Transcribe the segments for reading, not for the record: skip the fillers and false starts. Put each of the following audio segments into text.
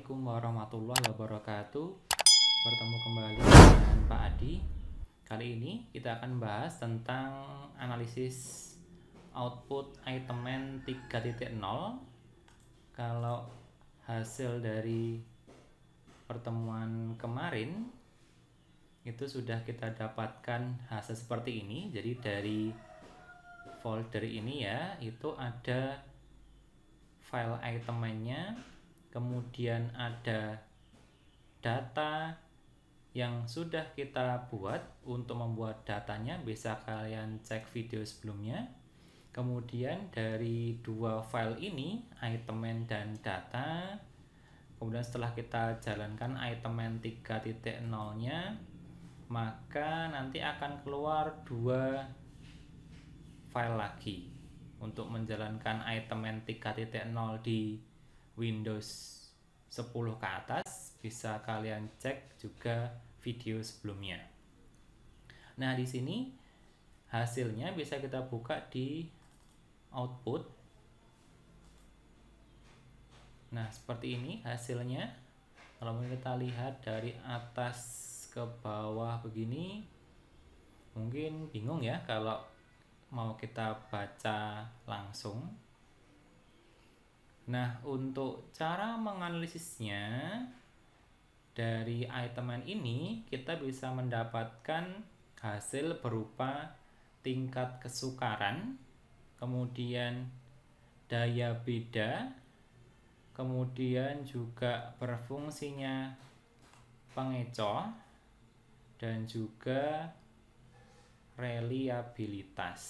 Assalamualaikum warahmatullahi wabarakatuh. Bertemu kembali dengan Pak Adi. Kali ini kita akan bahas tentang analisis output Itemman 3.0. Kalau hasil dari pertemuan kemarin itu sudah kita dapatkan hasil seperti ini. Jadi dari folder ini ya, itu ada file Itemman-nya, kemudian ada data yang sudah kita buat. Untuk membuat datanya bisa kalian cek video sebelumnya. Kemudian dari dua file ini, Itemman dan data, kemudian setelah kita jalankan Itemman 3.0-nya, maka nanti akan keluar dua file lagi. Untuk menjalankan Itemman 3.0 di Windows 10 ke atas, bisa kalian cek juga video sebelumnya. Nah, di sini hasilnya bisa kita buka di output. Nah, seperti ini hasilnya. Kalau kita lihat dari atas ke bawah begini, mungkin bingung ya kalau mau kita baca langsung. Nah, untuk cara menganalisisnya, dari Itemman ini kita bisa mendapatkan hasil berupa tingkat kesukaran, kemudian daya beda, kemudian juga berfungsinya pengecoh, dan juga reliabilitas.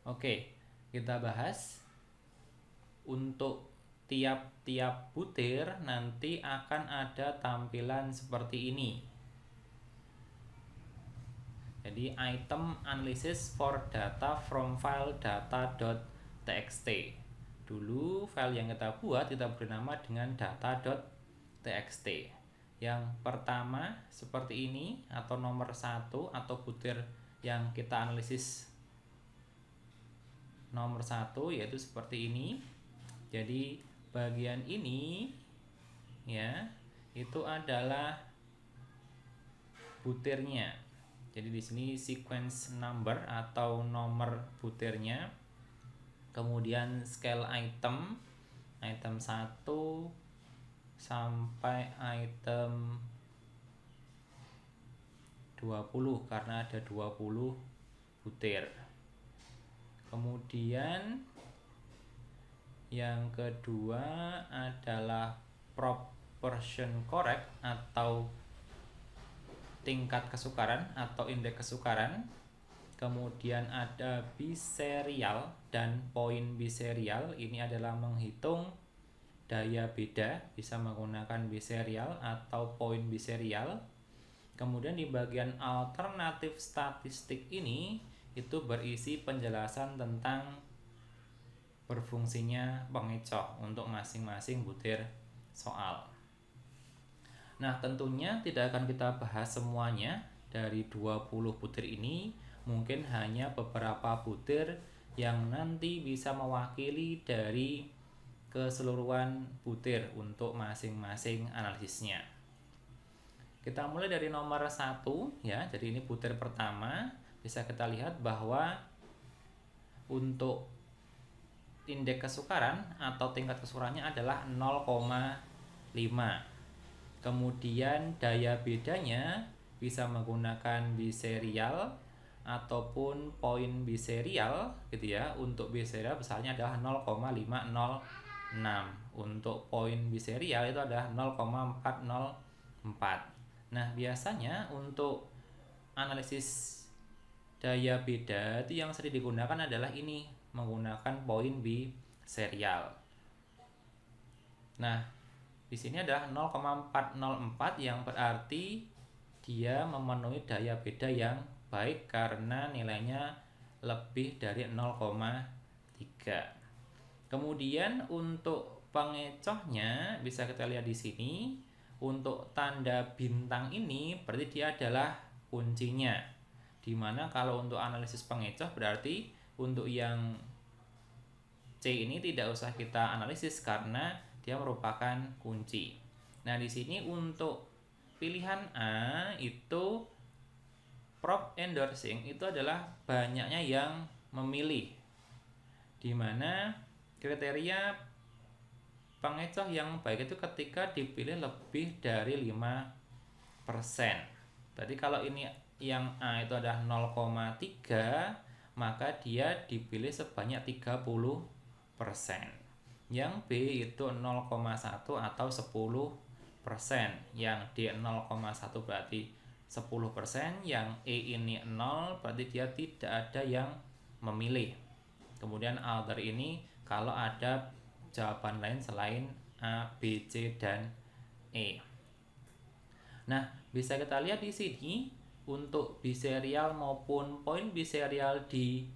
Oke, kita bahas. Untuk tiap-tiap butir nanti akan ada tampilan seperti ini. Jadi item analysis for data from file data.txt. Dulu file yang kita buat kita beri nama dengan data.txt. Yang pertama seperti ini, atau nomor 1 atau butir yang kita analisis nomor 1 yaitu seperti ini. Jadi bagian ini ya, itu adalah butirnya. Jadi di sini sequence number atau nomor butirnya. Kemudian scale item 1 sampai item 20 karena ada 20 butir. Kemudian yang kedua adalah proportion correct atau tingkat kesukaran atau indeks kesukaran. Kemudian ada biserial dan poin biserial. Ini adalah menghitung daya beda, bisa menggunakan biserial atau poin biserial. Kemudian di bagian alternatif statistik ini itu berisi penjelasan tentang berfungsinya pengecoh untuk masing-masing butir soal. Nah, tentunya tidak akan kita bahas semuanya dari 20 butir ini. Mungkin hanya beberapa butir yang nanti bisa mewakili dari keseluruhan butir untuk masing-masing analisisnya. Kita mulai dari nomor 1 ya. Jadi ini butir pertama. Bisa kita lihat bahwa untuk indeks kesukaran atau tingkat kesukarannya adalah 0,5. Kemudian daya bedanya bisa menggunakan biserial ataupun poin biserial gitu ya. Untuk biserial misalnya adalah 0,506. Untuk poin biserial itu adalah 0,404. Nah, biasanya untuk analisis daya beda itu yang sering digunakan adalah ini, menggunakan poin biserial. Nah, di sini adalah 0,404 yang berarti dia memenuhi daya beda yang baik karena nilainya lebih dari 0,3. Kemudian untuk pengecohnya bisa kita lihat di sini. Untuk tanda bintang ini berarti dia adalah kuncinya. Dimana kalau untuk analisis pengecoh berarti untuk yang C ini tidak usah kita analisis karena dia merupakan kunci. Nah, di sini untuk pilihan A itu prop endorsing itu adalah banyaknya yang memilih, di mana kriteria pengecoh yang baik itu ketika dipilih lebih dari 5%. Berarti kalau ini yang A itu adalah 0,3, maka dia dipilih sebanyak 30%. Yang B itu 0,1 atau 10%. Yang D 0,1 berarti 10%. Yang E ini 0 berarti dia tidak ada yang memilih. Kemudian other ini kalau ada jawaban lain selain A, B, C, dan E. Nah, bisa kita lihat di sini untuk biserial maupun poin biserial di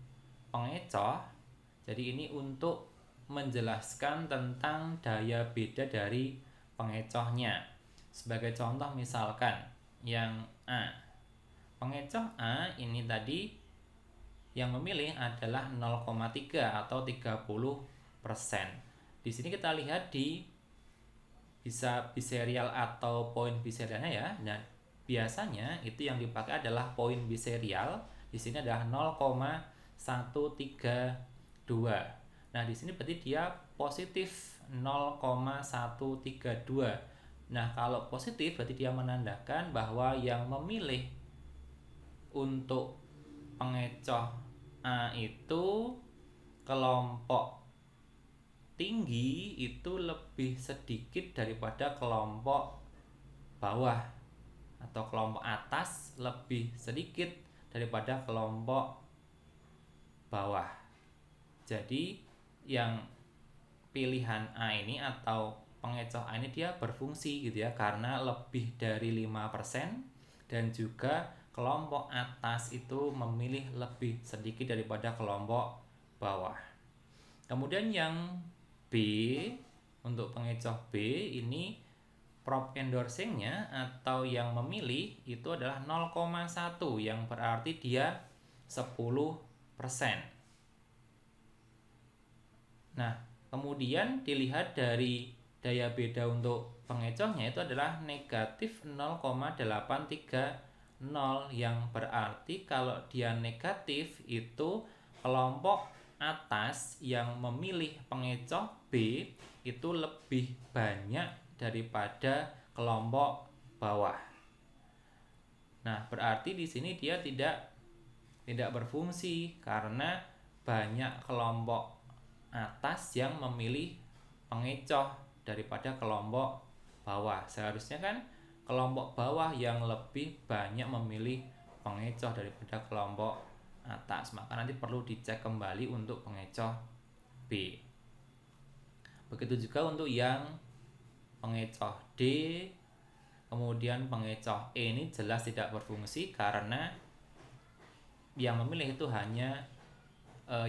pengecoh. Jadi ini untuk menjelaskan tentang daya beda dari pengecohnya. Sebagai contoh misalkan yang A. Pengecoh A ini tadi yang memilih adalah 0,3 atau 30%. Di sini kita lihat di bisa biserial atau poin biserialnya ya. Dan biasanya itu yang dipakai adalah poin biserial. Di sini adalah 0,132. Nah, di sini berarti dia positif 0,132. Nah, kalau positif berarti dia menandakan bahwa yang memilih untuk pengecoh A itu kelompok tinggi itu lebih sedikit daripada kelompok bawah, atau kelompok atas lebih sedikit daripada kelompok bawah. Jadi yang pilihan A ini atau pengecoh A ini dia berfungsi gitu ya, karena lebih dari 5% dan juga kelompok atas itu memilih lebih sedikit daripada kelompok bawah. Kemudian yang B, untuk pengecoh B ini prop endorsingnya atau yang memilih itu adalah 0,1 yang berarti dia 10%. Nah, kemudian dilihat dari daya beda untuk pengecohnya itu adalah negatif 0,830 yang berarti kalau dia negatif itu kelompok atas yang memilih pengecoh B itu lebih banyak daripada kelompok bawah. Nah, berarti di sini dia tidak berfungsi karena banyak kelompok atas yang memilih pengecoh daripada kelompok bawah. Seharusnya kan kelompok bawah yang lebih banyak memilih pengecoh daripada kelompok atas, maka nanti perlu dicek kembali untuk pengecoh B. Begitu juga untuk yang pengecoh D, kemudian pengecoh E ini jelas tidak berfungsi karena yang memilih itu hanya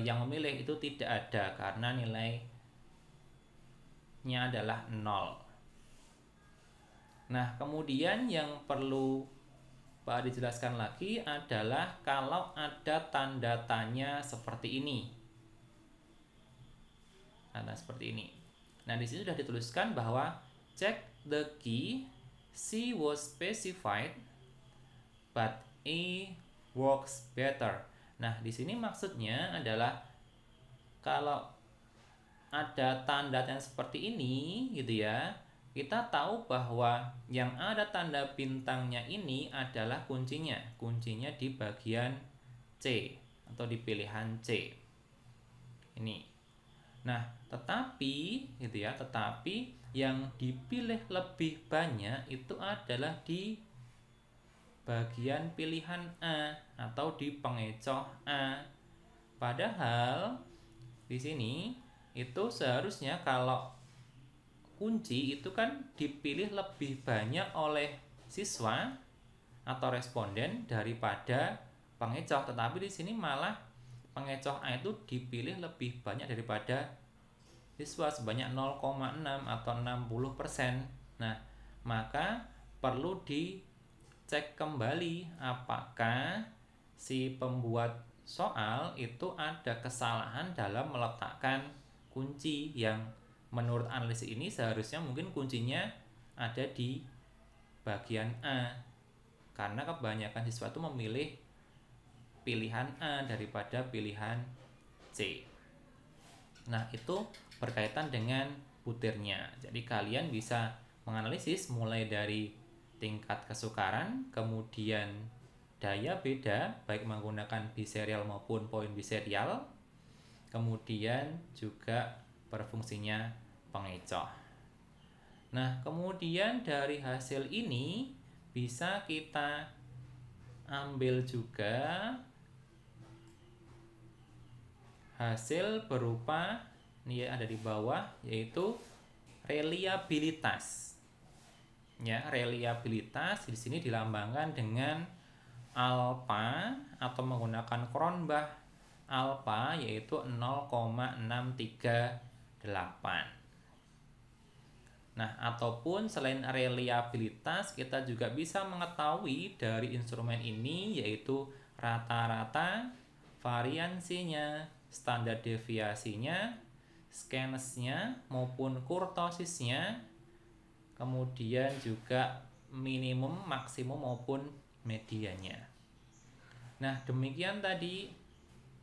yang memilih itu tidak ada karena nilainya adalah 0. Nah, kemudian yang perlu Pak dijelaskan lagi adalah kalau ada tanda tanya seperti ini. Nah, seperti ini. Nah, di sini sudah dituliskan bahwa check the key C was specified but A works better. Nah, di sini maksudnya adalah kalau ada tanda yang seperti ini gitu ya, kita tahu bahwa yang ada tanda bintangnya ini adalah kuncinya. Kuncinya di bagian C atau di pilihan C. Ini. Nah, tetapi gitu ya, tetapi yang dipilih lebih banyak itu adalah di bagian pilihan A atau di pengecoh A. Padahal di sini itu seharusnya kalau kunci itu kan dipilih lebih banyak oleh siswa atau responden daripada pengecoh, tetapi di sini malah pengecoh A itu dipilih lebih banyak daripada siswa sebanyak 0,6 atau 60%. Nah, maka perlu dicek kembali apakah si pembuat soal itu ada kesalahan dalam meletakkan kunci yang menurut analisis ini seharusnya mungkin kuncinya ada di bagian A, karena kebanyakan siswa itu memilih pilihan A daripada pilihan C. Nah, itu berkaitan dengan butirnya. Jadi kalian bisa menganalisis mulai dari tingkat kesukaran, kemudian daya beda baik menggunakan biserial maupun poin biserial, kemudian juga berfungsinya pengecoh. Nah, kemudian dari hasil ini bisa kita ambil juga hasil berupa ini ya, ada di bawah, yaitu reliabilitas. Ya, reliabilitas di sini dilambangkan dengan alfa atau menggunakan Cronbach alfa, yaitu 0,638. Nah, ataupun selain reliabilitas, kita juga bisa mengetahui dari instrumen ini, yaitu rata-rata, variansinya, standar deviasinya, skenesnya maupun kurtosisnya, kemudian juga minimum, maksimum maupun medianya. Nah, demikian tadi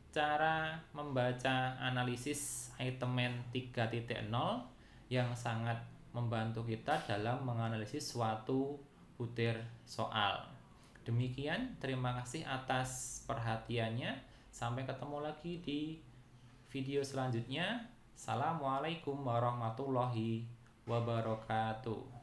cara membaca analisis itemen 3.0 yang sangat membantu kita dalam menganalisis suatu butir soal. Demikian, terima kasih atas perhatiannya. Sampai ketemu lagi di video selanjutnya. Assalamualaikum warahmatullahi wabarakatuh.